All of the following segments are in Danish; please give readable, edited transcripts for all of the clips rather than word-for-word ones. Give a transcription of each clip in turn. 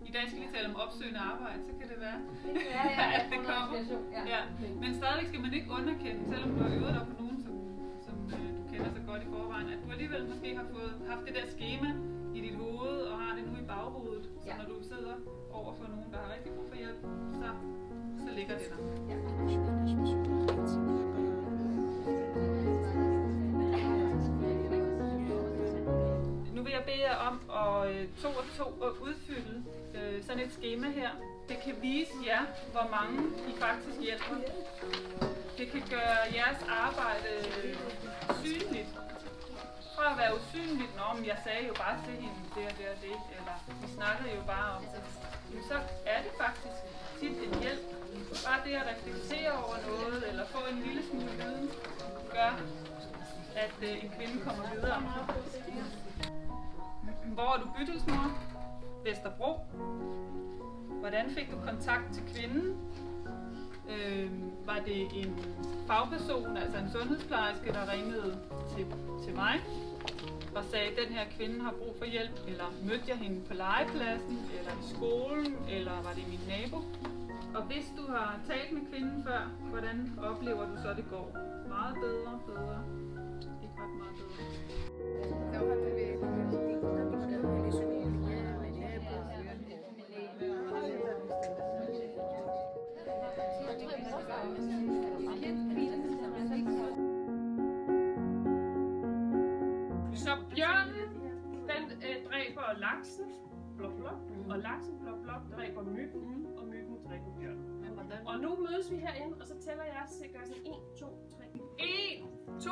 I dag skal vi tale om opsøgende arbejde, så kan det være, at det kommer. Ja. Men stadigvæk skal man ikke underkende, selvom du har øvet dig på nogen, som du kender så godt i forvejen, at du alligevel måske har haft det der skema i dit hoved og har det nu i baghovedet. Så når du sidder over for nogen, der har rigtig brug for hjælp, så ligger det der. Ja. Nu vil jeg bede jer om at to og to at udfylde sådan et skema her. Det kan vise jer, hvor mange I faktisk hjælper. Det kan gøre jeres arbejde synligt. Fra at være usynligt, men jeg sagde jo bare til hende det og det og det, eller vi snakkede jo bare om det. Så er det faktisk tit en hjælp. Bare det at reflektere over noget, eller få en lille smule viden, gør, at en kvinde kommer videre. Hvor er du bydelsmor? Vesterbro. Hvordan fik du kontakt til kvinden? Var det en fagperson, altså en sundhedsplejerske, der ringede til mig og sagde, at den her kvinde har brug for hjælp? Eller mødte jeg hende på legepladsen, eller i skolen, eller var det min nabo? Og hvis du har talt med kvinden før, hvordan oplever du så, det går? Meget bedre, bedre? Ikke ret meget bedre. Så bjørnen, den dræber laksen, blop blop, og laksen blop blop dræber myggen, og myggen dræber bjørnen. Og nu mødes vi herinde, og så tæller jeg, så gør sådan 1, 2, 3. 1, 2,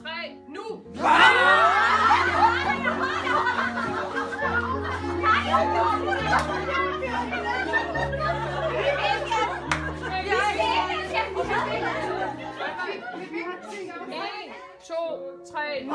3, nu! Nu!